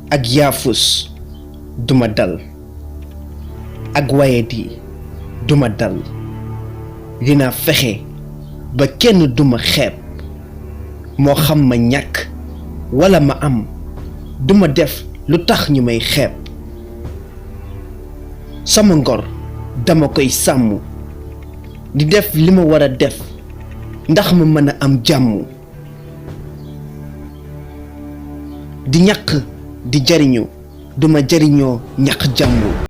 ak yaafus duma dal ak wayadi duma dal dina fexe ba kenn duma xeeb moo xam ma ñàkk wala ma am duma def lu tax ñu may xeeb sama ngor dama koy sàmm di def li ma war a def ndax ma mën a am jàmm di ñàkk di jariñu duma jariñoo ñàkk jàmm